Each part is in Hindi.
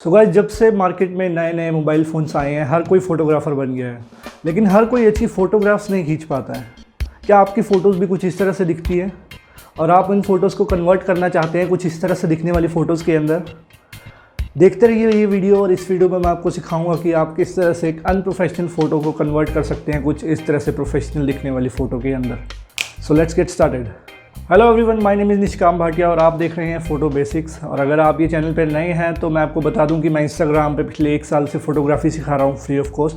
सो गाइस, जब से मार्केट में नए नए मोबाइल फ़ोन्स आए हैं हर कोई फ़ोटोग्राफ़र बन गया है, लेकिन हर कोई अच्छी फ़ोटोग्राफ्स नहीं खींच पाता है। क्या आपकी फ़ोटोज़ भी कुछ इस तरह से दिखती है और आप इन फ़ोटोज़ को कन्वर्ट करना चाहते हैं कुछ इस तरह से दिखने वाली फ़ोटोज़ के अंदर? देखते रहिए ये वीडियो, और इस वीडियो में मैं आपको सिखाऊंगा कि आप किस तरह से एक अनप्रोफेशनल फ़ोटो को कन्वर्ट कर सकते हैं कुछ इस तरह से प्रोफेशनल दिखने वाली फ़ोटो के अंदर। So let's get started. Hello everyone, my name is निष्काम भाटिया और आप देख रहे हैं फ़ोटो बेसिक्स। और अगर आप ये चैनल पर नए हैं तो मैं आपको बता दूं कि मैं इंस्टाग्राम पे पिछले 1 साल से फ़ोटोग्राफी सिखा रहा हूँ फ्री ऑफ कॉस्ट,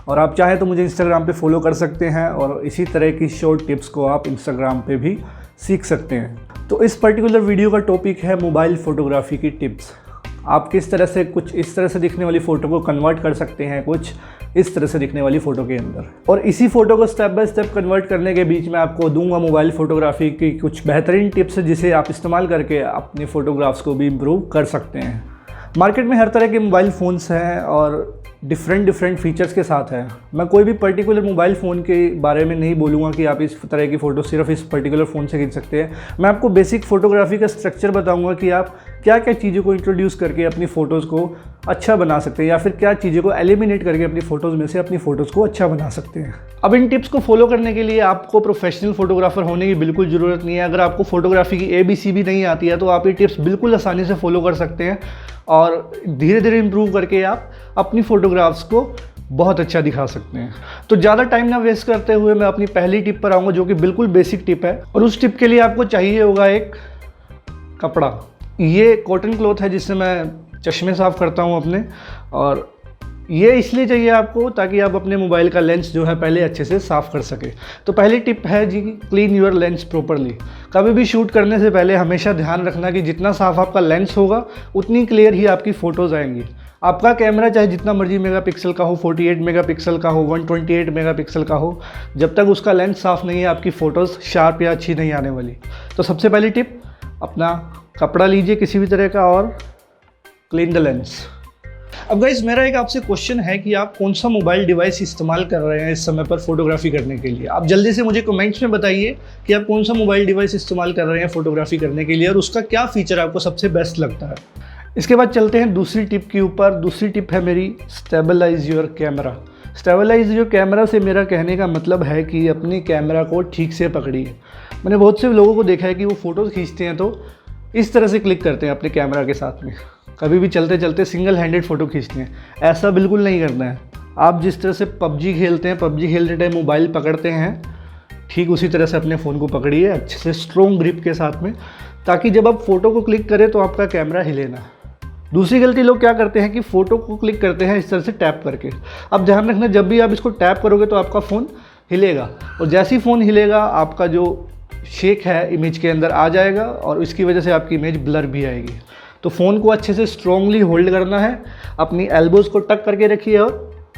और आप चाहें तो मुझे इंस्टाग्राम पे फॉलो कर सकते हैं और इसी तरह की शॉर्ट टिप्स को आप इंस्टाग्राम पे भी सीख सकते हैं। तो इस पर्टिकुलर वीडियो का टॉपिक है मोबाइल फ़ोटोग्राफी की टिप्स। आप किस तरह से कुछ इस तरह से दिखने वाली फ़ोटो को कन्वर्ट कर सकते हैं कुछ इस तरह से दिखने वाली फ़ोटो के अंदर, और इसी फ़ोटो को स्टेप बाय स्टेप कन्वर्ट करने के बीच में आपको दूंगा मोबाइल फ़ोटोग्राफी की कुछ बेहतरीन टिप्स जिसे आप इस्तेमाल करके अपने फ़ोटोग्राफ्स को भी इम्प्रूव कर सकते हैं। मार्केट में हर तरह के मोबाइल फ़ोन्स हैं और डिफरेंट फीचर्स के साथ है। मैं कोई भी पर्टिकुलर मोबाइल फ़ोन के बारे में नहीं बोलूँगा कि आप इस तरह की फ़ोटो सिर्फ इस पर्टिकुलर फ़ोन से खींच सकते हैं। मैं आपको बेसिक फ़ोटोग्राफी का स्ट्रक्चर बताऊँगा कि आप क्या क्या चीज़ों को इंट्रोड्यूस करके अपनी फ़ोटोज़ को अच्छा बना सकते हैं, या फिर क्या चीज़ों को एलिमिनेट करके अपनी फ़ोटोज़ में से अपनी फ़ोटोज़ को अच्छा बना सकते हैं। अब इन टिप्स को फॉलो करने के लिए आपको प्रोफेशनल फ़ोटोग्राफ़र होने की बिल्कुल ज़रूरत नहीं है। अगर आपको फ़ोटोग्राफी की ABC भी नहीं आती है तो आप ये टिप्स बिल्कुल आसानी से फॉलो कर सकते हैं और धीरे धीरे इम्प्रूव करके आप अपनी फ़ोटोग्राफ्स को बहुत अच्छा दिखा सकते हैं। तो ज़्यादा टाइम ना वेस्ट करते हुए मैं अपनी पहली टिप पर आऊँगा, जो कि बिल्कुल बेसिक टिप है। और उस टिप के लिए आपको चाहिए होगा एक कपड़ा। ये कॉटन क्लॉथ है जिससे मैं चश्मे साफ़ करता हूँ अपने, और ये इसलिए चाहिए आपको ताकि आप अपने मोबाइल का लेंस जो है पहले अच्छे से साफ़ कर सके। तो पहली टिप है जी, क्लीन योर लेंस प्रॉपरली। कभी भी शूट करने से पहले हमेशा ध्यान रखना कि जितना साफ़ आपका लेंस होगा उतनी क्लियर ही आपकी फ़ोटोज़ आएंगी। आपका कैमरा चाहे जितना मर्जी मेगापिक्सल का हो, 48 मेगापिक्सल का हो, 128 मेगापिक्सल का हो, जब तक उसका लेंस साफ़ नहीं है आपकी फ़ोटोज़ शार्प या अच्छी नहीं आने वाली। तो सबसे पहली टिप, अपना कपड़ा लीजिए किसी भी तरह का और क्लीन द लेंस। अब गाइस, मेरा एक आपसे क्वेश्चन है कि आप कौन सा मोबाइल डिवाइस इस्तेमाल कर रहे हैं इस समय पर फोटोग्राफी करने के लिए। आप जल्दी से मुझे कमेंट्स में बताइए कि आप कौन सा मोबाइल डिवाइस इस्तेमाल कर रहे हैं फोटोग्राफी करने के लिए और उसका क्या फीचर आपको सबसे बेस्ट लगता है। इसके बाद चलते हैं दूसरी टिप के ऊपर। दूसरी टिप है मेरी, stabilise your camera. Stabilise your camera से मेरा कहने का मतलब है कि अपने कैमरा को ठीक से पकड़िए। मैंने बहुत से लोगों को देखा है कि वो फ़ोटोज़ खींचते हैं तो इस तरह से क्लिक करते हैं अपने कैमरा के साथ में, कभी भी चलते चलते सिंगल हैंडेड फ़ोटो खींचते हैं। ऐसा बिल्कुल नहीं करना है। आप जिस तरह से पबजी खेलते हैं, पबजी खेलते टाइम मोबाइल पकड़ते हैं, ठीक उसी तरह से अपने फ़ोन को पकड़िए अच्छे से स्ट्रॉन्ग ग्रिप के साथ में, ताकि जब आप फ़ोटो को क्लिक करें तो आपका कैमरा हिले ना। दूसरी गलती लोग क्या करते हैं कि फ़ोटो को क्लिक करते हैं इस तरह से टैप करके। अब ध्यान रखना, जब भी आप इसको टैप करोगे तो आपका फ़ोन हिलेगा, और जैसे ही फ़ोन हिलेगा आपका जो शेक है इमेज के अंदर आ जाएगा और इसकी वजह से आपकी इमेज ब्लर भी आएगी। तो फ़ोन को अच्छे से स्ट्रांगली होल्ड करना है, अपनी एल्बोज़ को टक करके रखिए और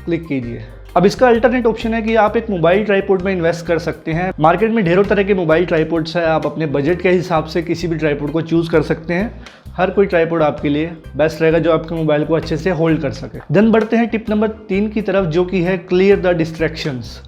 क्लिक कीजिए। अब इसका अल्टरनेट ऑप्शन है कि आप एक मोबाइल ट्राइपॉड में इन्वेस्ट कर सकते हैं। मार्केट में ढेरों तरह के मोबाइल ट्राइपॉड्स है, आप अपने बजट के हिसाब से किसी भी ट्राइपॉड को चूज़ कर सकते हैं। हर कोई ट्राइपॉड आपके लिए बेस्ट रहेगा जो आपके मोबाइल को अच्छे से होल्ड कर सके। देन बढ़ते हैं टिप नंबर 3 की तरफ, जो कि है क्लियर द डिस्ट्रैक्शंस।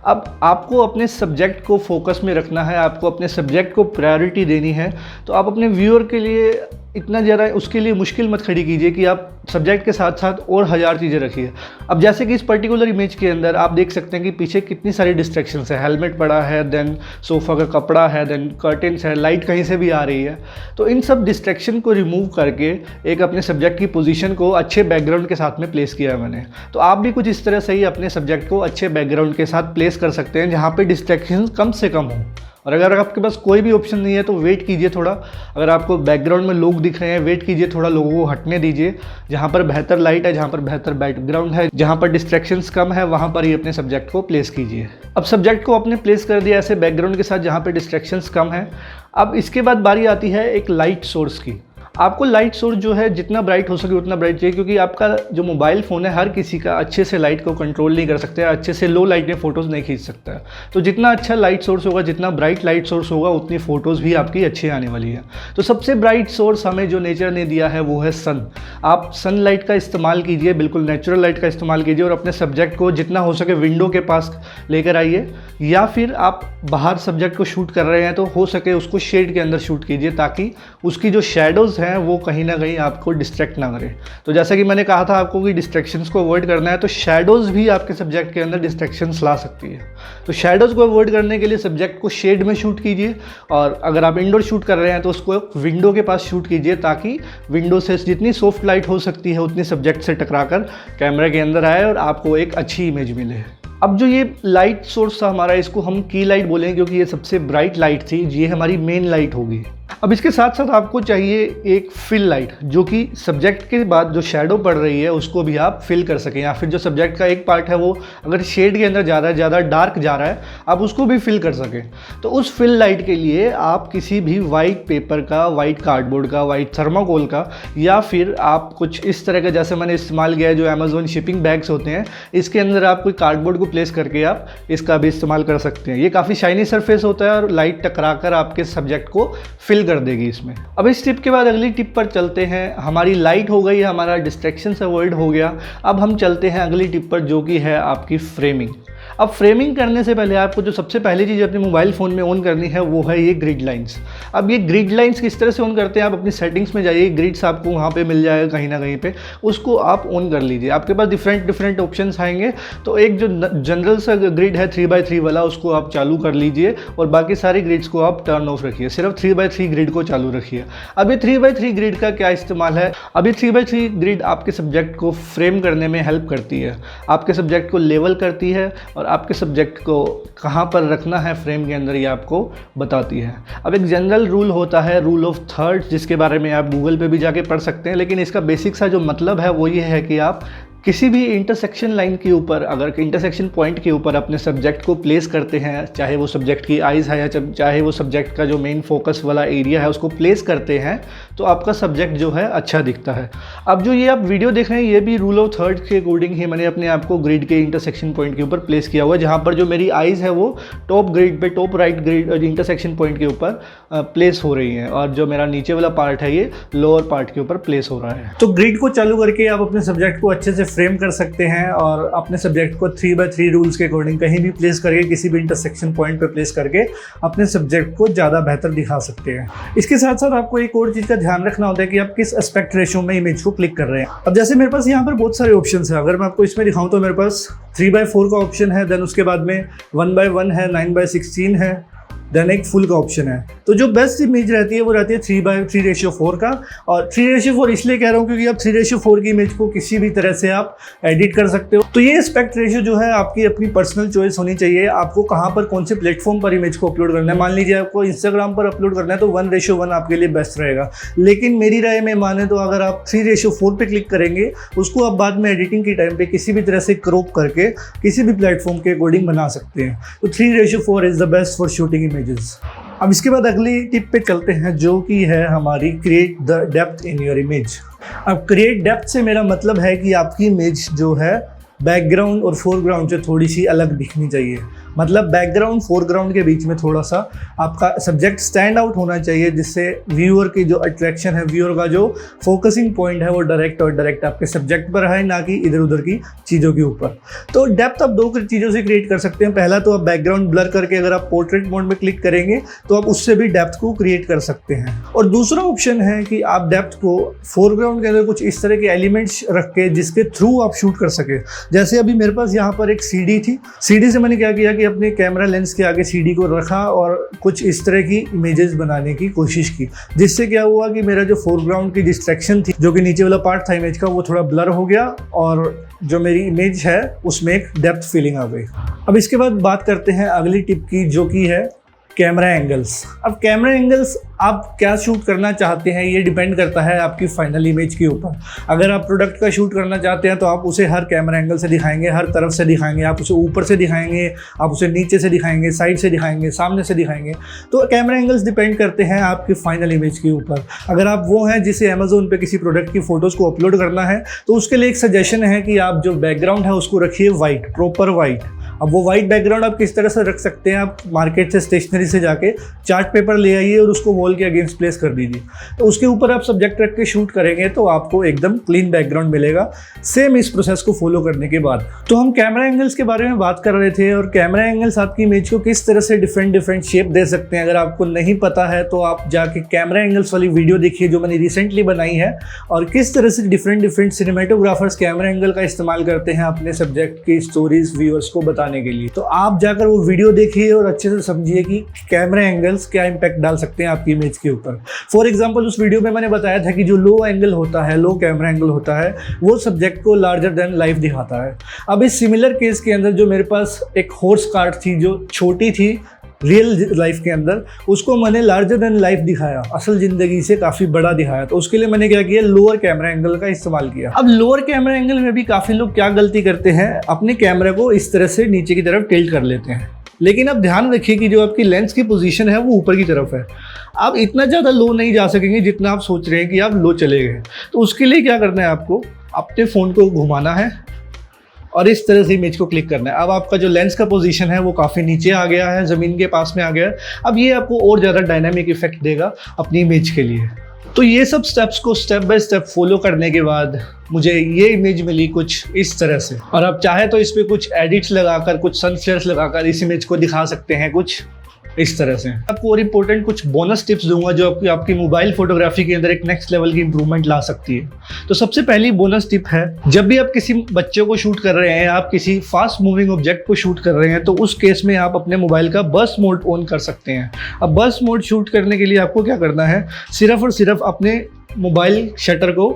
अब आपको अपने सब्जेक्ट को फोकस में रखना है, आपको अपने सब्जेक्ट को प्रायोरिटी देनी है। तो आप अपने व्यूअर के लिए इतना ज़्यादा उसके लिए मुश्किल मत खड़ी कीजिए कि आप सब्जेक्ट के साथ साथ और 1000 चीज़ें रखिए। अब जैसे कि इस पर्टिकुलर इमेज के अंदर आप देख सकते हैं कि पीछे कितनी सारी डिस्ट्रैक्शंस है। हेलमेट पड़ा है, देन सोफ़ा का कपड़ा है, देन कर्टेंस है, लाइट कहीं से भी आ रही है। तो इन सब डिस्ट्रैक्शन को रिमूव करके एक अपने सब्जेक्ट की पोजीशन को अच्छे बैकग्राउंड के साथ में प्लेस किया है मैंने। तो आप भी कुछ इस तरह से ही अपने सब्जेक्ट को अच्छे बैकग्राउंड के साथ प्लेस कर सकते हैं जहाँ पर डिस्ट्रैक्शन कम से कम हो। और अगर आपके पास कोई भी ऑप्शन नहीं है तो वेट कीजिए थोड़ा। अगर आपको बैकग्राउंड में लोग दिख रहे हैं, वेट कीजिए थोड़ा, लोगों को हटने दीजिए। जहाँ पर बेहतर लाइट है, जहाँ पर बेहतर बैकग्राउंड है, जहाँ पर डिस्ट्रैक्शंस कम है, वहाँ पर ही अपने सब्जेक्ट को प्लेस कीजिए। अब सब्जेक्ट को आपने प्लेस कर दिया ऐसे बैकग्राउंड के साथ जहाँ पर डिस्ट्रैक्शंस कम है। अब इसके बाद बारी आती है एक लाइट सोर्स की। आपको लाइट सोर्स जो है जितना ब्राइट हो सके उतना ब्राइट चाहिए, क्योंकि आपका जो मोबाइल फ़ोन है हर किसी का अच्छे से लाइट को कंट्रोल नहीं कर सकते, अच्छे से लो लाइट में फ़ोटोज़ नहीं खींच सकता है। तो जितना अच्छा लाइट सोर्स होगा, जितना ब्राइट लाइट सोर्स होगा, उतनी फ़ोटोज़ भी आपकी अच्छी आने वाली है। तो सबसे ब्राइट सोर्स हमें जो नेचर ने दिया है वो है सन। आप सनलाइट का इस्तेमाल कीजिए, बिल्कुल नेचुरल लाइट का इस्तेमाल कीजिए, और अपने सब्जेक्ट को जितना हो सके विंडो के पास लेकर आइए, या फिर आप बाहर सब्जेक्ट को शूट कर रहे हैं तो हो सके उसको शेड के अंदर शूट कीजिए, ताकि उसकी जो शेडोज़ हैं वो कहीं ना कहीं आपको डिस्ट्रैक्ट ना करें। तो जैसा कि मैंने कहा था आपको कि डिस्ट्रैक्शंस को अवॉइड करना है, तो शैडोज़ भी आपके सब्जेक्ट के अंदर डिस्ट्रैक्शंस ला सकती है। तो शैडोज़ को अवॉइड करने के लिए सब्जेक्ट को शेड में शूट कीजिए, और अगर आप इंडोर शूट कर रहे हैं तो उसको विंडो के पास शूट कीजिए, ताकि विंडो से जितनी सॉफ्ट लाइट हो सकती है उतनी सब्जेक्ट से टकराकर कैमरा के अंदर आए और आपको एक अच्छी इमेज मिले। अब जो ये लाइट सोर्स था हमारा, इसको हम की लाइट बोलेंगे क्योंकि ये सबसे ब्राइट लाइट थी, ये हमारी मेन लाइट होगी। अब इसके साथ साथ आपको चाहिए एक फिल लाइट, जो कि सब्जेक्ट के बाद जो शैडो पड़ रही है उसको भी आप फिल कर सकें, या फिर जो सब्जेक्ट का एक पार्ट है वो अगर शेड के अंदर ज़्यादा डार्क जा रहा है आप उसको भी फिल कर सकें। तो उस फिल लाइट के लिए आप किसी भी वाइट पेपर का, वाइट कार्डबोर्ड का, वाइट थर्माकोल का, या फिर आप कुछ इस तरह का जैसे मैंने इस्तेमाल किया है जो अमेज़ॉन शिपिंग बैग्स होते हैं, इसके अंदर आप कोई कार्डबोर्ड को प्लेस करके आप इसका भी इस्तेमाल कर सकते हैं। ये काफ़ी शाइनी सरफेस होता है और लाइट टकरा कर आपके सब्जेक्ट को फिल कर देगी इसमें। अब इस टिप के बाद अगली टिप पर चलते हैं। हमारी लाइट हो गई, हमारा डिस्ट्रैक्शन से अवॉइड हो गया। अब हम चलते हैं अगली टिप पर, जो कि है आपकी फ्रेमिंग। अब फ्रेमिंग करने से पहले आपको जो सबसे पहली चीज़ अपने मोबाइल फ़ोन में ऑन करनी है वो है ये ग्रिड लाइंस। अब ये ग्रिड लाइंस किस तरह से ऑन करते हैं, आप अपनी सेटिंग्स में जाइए, ग्रिड्स आपको वहाँ पे मिल जाएगा कहीं ना कहीं पे, उसको आप ऑन कर लीजिए। आपके पास डिफरेंट ऑप्शंस आएंगे, तो एक जो जनरल सा ग्रिड है 3x3 वाला, उसको आप चालू कर लीजिए और बाकी सारी ग्रिड्स को आप टर्न ऑफ रखिए, सिर्फ 3x3 ग्रिड को चालू रखिए। अब ये 3x3 ग्रिड का क्या इस्तेमाल है, अब ये 3x3 ग्रिड आपके सब्जेक्ट को फ्रेम करने में हेल्प करती है, आपके सब्जेक्ट को लेवल करती है और आपके सब्जेक्ट को कहाँ पर रखना है फ्रेम के अंदर ये आपको बताती है। अब एक जनरल रूल होता है रूल ऑफ थर्ड्स, जिसके बारे में आप गूगल पे भी जाके पढ़ सकते हैं, लेकिन इसका बेसिक सा जो मतलब है वो ये है कि आप किसी भी इंटरसेक्शन लाइन के ऊपर, अगर इंटरसेक्शन पॉइंट के ऊपर अपने सब्जेक्ट को प्लेस करते हैं, चाहे वो सब्जेक्ट की आइज़ है या चाहे वो सब्जेक्ट का जो मेन फोकस वाला एरिया है उसको प्लेस करते हैं, तो आपका सब्जेक्ट जो है अच्छा दिखता है। अब जो ये आप वीडियो देख रहे हैं ये भी रूल ऑफ थर्ड के अकॉर्डिंग ही मैंने अपने आप को ग्रिड के इंटरसेक्शन पॉइंट के ऊपर प्लेस किया हुआ है, जहाँ पर जो मेरी आइज़ है वो टॉप ग्रिड पे, top right grid intersection point के ऊपर प्लेस हो रही है, और जो मेरा नीचे वाला पार्ट है ये लोअर पार्ट के ऊपर प्लेस हो रहा है। तो ग्रिड को चालू करके आप अपने सब्जेक्ट को अच्छे से फ्रेम कर सकते हैं और अपने सब्जेक्ट को 3x3 रूल्स के अकॉर्डिंग कहीं भी प्लेस करके, किसी भी इंटरसेक्शन पॉइंट पे प्लेस करके अपने सब्जेक्ट को ज़्यादा बेहतर दिखा सकते हैं। इसके साथ साथ आपको एक और चीज़ का ध्यान रखना होता है कि आप किस एस्पेक्ट रेशियो में इमेज को क्लिक कर रहे हैं। अब जैसे मेरे पास यहाँ पर बहुत सारे ऑप्शन है, अगर मैं आपको इसमें दिखाऊँ तो मेरे पास 3x4 का ऑप्शन है, देन उसके बाद में 1x1 है, 9x16 है, देन एक फुल का ऑप्शन है। तो जो बेस्ट इमेज रहती है वो रहती है 3:3:4 का। और 3:4 इसलिए कह रहा हूँ क्योंकि आप 3:4 की इमेज को किसी भी तरह से आप एडिट कर सकते हो। तो ये एस्पेक्ट रेशियो जो है आपकी अपनी पर्सनल चॉइस होनी चाहिए, आपको कहाँ पर कौन से प्लेटफॉर्म पर इमेज को अपलोड करना है। मान लीजिए आपको इंस्टाग्राम पर अपलोड करना है तो 1:1 आपके लिए बेस्ट रहेगा, लेकिन मेरी राय में माने तो अगर आप 3:4 पे क्लिक करेंगे, उसको आप बाद में एडिटिंग के टाइम पे किसी भी तरह से क्रॉप करके किसी भी प्लेटफॉर्म के अकॉर्डिंग बना सकते हैं। तो 3:4 is the best for shooting images. अब इसके बाद अगली टिप पे चलते हैं, जो कि है हमारी create the depth in your image. अब क्रिएट डेप्थ से मेरा मतलब है कि आपकी इमेज जो है बैकग्राउंड और फोरग्राउंड से थोड़ी सी अलग दिखनी चाहिए। मतलब बैकग्राउंड फोरग्राउंड के बीच में थोड़ा सा आपका सब्जेक्ट स्टैंड आउट होना चाहिए, जिससे व्यूअर की जो अट्रैक्शन है, व्यूअर का जो फोकसिंग पॉइंट है वो डायरेक्ट आपके सब्जेक्ट पर है, ना कि इधर उधर की चीज़ों के ऊपर। तो डेप्थ आप दो चीज़ों से क्रिएट कर सकते हैं। पहला तो आप बैकग्राउंड ब्लर करके अगर आप पोर्ट्रेट मोड में क्लिक करेंगे तो आप उससे भी डेप्थ को क्रिएट कर सकते हैं। और दूसरा ऑप्शन है कि आप डेप्थ को फोरग्राउंड के अंदर कुछ इस तरह के एलिमेंट्स रख के जिसके थ्रू आप शूट कर सके। जैसे अभी मेरे पास यहाँ पर एक सीडी थी, सीडी से मैंने क्या किया कि अपने कैमरा लेंस के आगे सीडी को रखा और कुछ इस तरह की इमेजेस बनाने की कोशिश की, जिससे क्या हुआ कि मेरा जो फोरग्राउंड की डिस्ट्रैक्शन थी, जो कि नीचे वाला पार्ट था इमेज का, वो थोड़ा ब्लर हो गया और जो मेरी इमेज है उसमें एक डेप्थ फीलिंग आ गई। अब इसके बाद बात करते हैं अगली टिप की, जो कि है कैमरा एंगल्स। अब कैमरा एंगल्स आप क्या शूट करना चाहते हैं ये डिपेंड करता है आपकी फाइनल इमेज के ऊपर। अगर आप प्रोडक्ट का शूट करना चाहते हैं तो आप उसे हर कैमरा एंगल से दिखाएंगे, हर तरफ से दिखाएंगे, आप उसे ऊपर से दिखाएंगे, आप उसे नीचे से दिखाएंगे, साइड से दिखाएंगे, सामने से दिखाएंगे। तो कैमरा एंगल्स डिपेंड करते हैं आपकी फाइनल इमेज के ऊपर। अगर आप वो हैं जिसे अमेज़ोन पे किसी प्रोडक्ट की फ़ोटोज़ को अपलोड करना है तो उसके लिए एक सजेशन है कि आप जो बैकग्राउंड है उसको रखिए वाइट, प्रॉपर वाइट, अब वो वाइट बैकग्राउंड आप किस तरह से रख सकते हैं, आप मार्केट से स्टेशनरी से जाके चार्ट पेपर ले आइए और उसको वॉल के अगेंस्ट प्लेस कर दीजिए, तो उसके ऊपर आप सब्जेक्ट रख के शूट करेंगे तो आपको एकदम क्लीन बैकग्राउंड मिलेगा सेम इस प्रोसेस को फॉलो करने के बाद। तो हम कैमरा एंगल्स के बारे में बात कर रहे थे और कैमरा एंगल्स आपकी इमेज को किस तरह से डिफरेंट शेप दे सकते हैं। अगर आपको नहीं पता है तो आप जाके कैमरा एंगल्स वाली वीडियो देखिए जो मैंने रिसेंटली बनाई है, और किस तरह से डिफरेंट सिनेमेटोग्राफर्स कैमरा एंगल का इस्तेमाल करते हैं अपने सब्जेक्ट की स्टोरीज व्यूअर्स को बताने के लिए। तो आप जाकर वो वीडियो देखिए और अच्छे से समझिए कि कैमरा एंगल्स क्या इंपैक्ट डाल सकते हैं आपकी इमेज के ऊपर। फॉर एग्जांपल उस वीडियो में मैंने बताया था कि जो लो एंगल होता है, लो कैमरा एंगल होता है, वो सब्जेक्ट को लार्जर देन लाइफ दिखाता है। अब इस सिमिलर केस के अंदर जो मेरे पास एक हॉर्स कार्ट थी जो छोटी थी रियल लाइफ के अंदर, उसको मैंने लार्जर देन लाइफ दिखाया, असल ज़िंदगी से काफ़ी बड़ा दिखाया। तो उसके लिए मैंने क्या किया, लोअर कैमरा एंगल का इस्तेमाल किया। अब लोअर कैमरा एंगल में भी काफ़ी लोग क्या गलती करते हैं, अपने कैमरा को इस तरह से नीचे की तरफ टिल्ट कर लेते हैं। लेकिन अब ध्यान रखिए कि जो आपकी लेंस की पोजीशन है वो ऊपर की तरफ है। आप इतना ज़्यादा लो नहीं जा सकेंगे जितना आप सोच रहे हैं कि आप लो चले गए। तो उसके लिए क्या करना है, आपको अपने फ़ोन को घुमाना है और इस तरह से इमेज को क्लिक करना है। अब आपका जो लेंस का पोजीशन है वो काफ़ी नीचे आ गया है, ज़मीन के पास में आ गया है। अब ये आपको और ज़्यादा डायनामिक इफेक्ट देगा अपनी इमेज के लिए। तो ये सब स्टेप्स को स्टेप बाय स्टेप फॉलो करने के बाद मुझे ये इमेज मिली कुछ इस तरह से। और आप चाहे तो इस पर कुछ एडिट्स लगाकर, कुछ सन फ्लेयर्स लगाकर इस इमेज को दिखा सकते हैं कुछ इस तरह से। आपको और इम्पोर्टेंट कुछ बोनस टिप्स दूंगा जो आपकी मोबाइल फोटोग्राफी के अंदर एक नेक्स्ट लेवल की इंप्रूवमेंट ला सकती है। तो सबसे पहली बोनस टिप है, जब भी आप किसी बच्चे को शूट कर रहे हैं, आप किसी फास्ट मूविंग ऑब्जेक्ट को शूट कर रहे हैं, तो उस केस में आप अपने मोबाइल का बर्स्ट मोड ऑन कर सकते हैं। अब बर्स्ट मोड शूट करने के लिए आपको क्या करना है, सिर्फ और सिर्फ अपने मोबाइल शटर को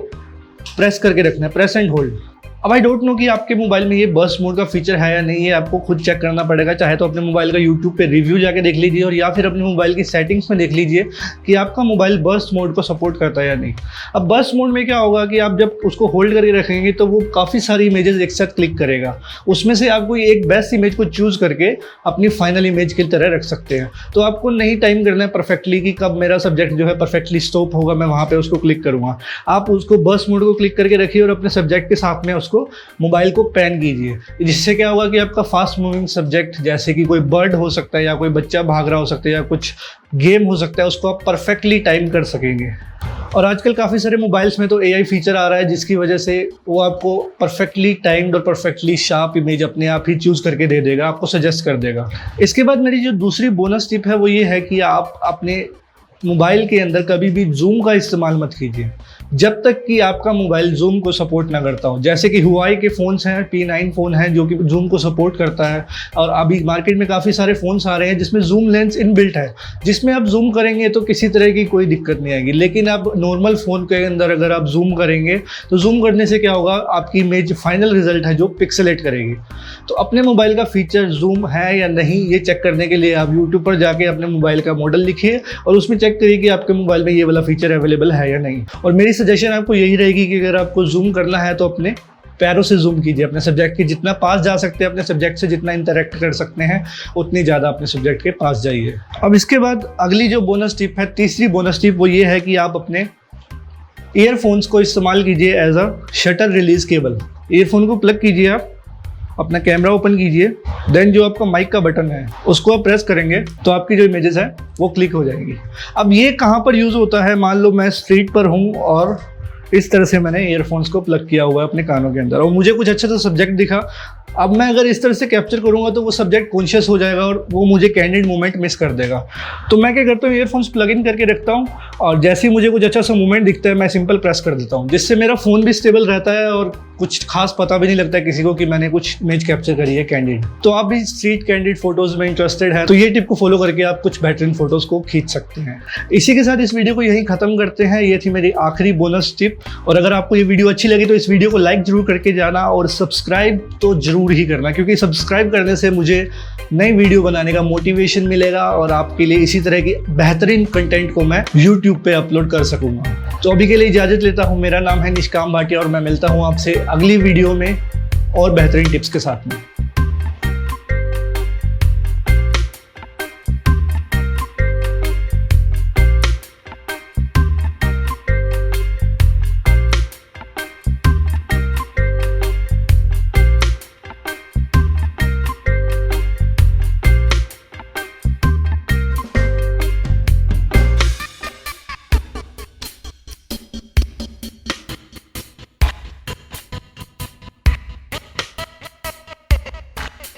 प्रेस करके रखना है, प्रेस एंड होल्ड। अब आई डोंट नो कि आपके मोबाइल में ये बर्स्ट मोड का फीचर है या नहीं है, आपको खुद चेक करना पड़ेगा। चाहे तो अपने मोबाइल का यूट्यूब पे रिव्यू जाके देख लीजिए, और या फिर अपने मोबाइल की सेटिंग्स में देख लीजिए कि आपका मोबाइल बर्स्ट मोड को सपोर्ट करता है या नहीं। अब बर्स्ट मोड में क्या होगा कि आप जब उसको होल्ड करके रखेंगे तो वो काफ़ी सारी इमेजेस एक साथ क्लिक करेगा, उसमें से आपको एक बेस्ट इमेज को चूज़ करके अपनी फाइनल इमेज की तरह रख सकते हैं। तो आपको नहीं टाइम करना है परफेक्टली कि कब मेरा सब्जेक्ट जो है परफेक्टली स्टॉप होगा, मैं वहाँ पर उसको क्लिक करूँगा। आप उसको बर्स्ट मोड को क्लिक करके रखिए और अपने सब्जेक्ट के साथ में उसको मोबाइल को पैन कीजिए। जिससे क्या होगा कि आपका फास्ट मूविंग सब्जेक्ट, जैसे कि कोई बर्ड हो सकता है या कोई बच्चा भाग रहा हो सकता है या कुछ गेम हो सकता है, उसको आप परफेक्टली टाइम कर सकेंगे। और आजकल काफ़ी सारे मोबाइल्स में तो AI फीचर आ रहा है जिसकी वजह से वो आपको परफेक्टली टाइम्ड और परफेक्टली शार्प इमेज अपने आप ही चूज़ करके दे देगा, आपको सजेस्ट कर देगा। इसके बाद मेरी जो दूसरी बोनस टिप है वो ये है कि आप अपने मोबाइल के अंदर कभी भी जूम का इस्तेमाल मत कीजिए जब तक कि आपका मोबाइल जूम को सपोर्ट ना करता हो। जैसे कि हुआई के फ़ोन्स हैं, P9 फ़ोन है जो कि जूम को सपोर्ट करता है, और अभी मार्केट में काफ़ी सारे फ़ोन्स आ रहे हैं जिसमें जूम लेंस इनबिल्ट है, जिसमें आप जूम करेंगे तो किसी तरह की कोई दिक्कत नहीं आएगी। लेकिन आप नॉर्मल फ़ोन के अंदर अगर आप जूम करेंगे तो जूम करने से क्या होगा, आपकी इमेज फाइनल रिजल्ट है जो पिक्सेलेट करेगी। तो अपने मोबाइल का फीचर जूम है या नहीं ये चेक करने के लिए आप यूट्यूब पर जाके अपने मोबाइल का मॉडल लिखिए और उसमें चेक करिए कि आपके मोबाइल में ये वाला फीचर अवेलेबल है या नहीं। और मेरी सजेशन आपको यही रहेगी कि अगर आपको जूम करना है तो अपने पैरों से जूम कीजिए, अपने सब्जेक्ट के जितना पास जा सकते हैं, अपने सब्जेक्ट से जितना इंटरेक्ट कर सकते हैं उतनी ज़्यादा अपने सब्जेक्ट के पास जाइए। अब इसके बाद अगली जो बोनस टिप है, तीसरी बोनस टिप, वो ये है कि आप अपने ईयरफोन्स को इस्तेमाल कीजिए as a shutter release cable. Earphone को प्लग कीजिए, आप अपना कैमरा ओपन कीजिए, देन जो आपका माइक का बटन है उसको आप प्रेस करेंगे तो आपकी जो इमेजेस है वो क्लिक हो जाएंगी। अब ये कहाँ पर यूज़ होता है, मान लो मैं स्ट्रीट पर हूँ और इस तरह से मैंने ईयरफोन्स को प्लग किया हुआ है अपने कानों के अंदर और मुझे कुछ अच्छा सा सब्जेक्ट दिखा। अब मैं अगर इस तरह से कैप्चर करूंगा तो वो सब्जेक्ट कॉन्शियस हो जाएगा और वो मुझे कैंडिड मोमेंट मिस कर देगा। तो मैं क्या करता हूँ, ईयरफोन्स प्लग इन करके रखता हूँ और जैसे ही मुझे कुछ अच्छा सा मोमेंट दिखता है मैं सिंपल प्रेस कर देता हूँ, जिससे मेरा फ़ोन भी स्टेबल रहता है और कुछ खास पता भी नहीं लगता है किसी को कि मैंने कुछ इमेज कैप्चर करी है कैंडिड। तो आप भी स्ट्रीट कैंडिड फोटोज़ में इंटरेस्टेड है तो ये टिप को फॉलो करके आप कुछ बेहतरीन फोटोज़ को खींच सकते हैं। इसी के साथ इस वीडियो को यहीं ख़त्म करते हैं। ये थी मेरी आखिरी बोनस टिप। और अगर आपको ये वीडियो अच्छी लगी तो इस वीडियो को लाइक जरूर करके जाना और सब्सक्राइब तो जरूर ही करना, क्योंकि सब्सक्राइब करने से मुझे नई वीडियो बनाने का मोटिवेशन मिलेगा और आपके लिए इसी तरह की बेहतरीन कंटेंट को मैं YouTube पे अपलोड कर सकूंगा। तो अभी के लिए इजाज़त लेता हूँ। मेरा नाम है निष्काम भाटिया और मैं मिलता हूँ आपसे अगली वीडियो में और बेहतरीन टिप्स के साथ में।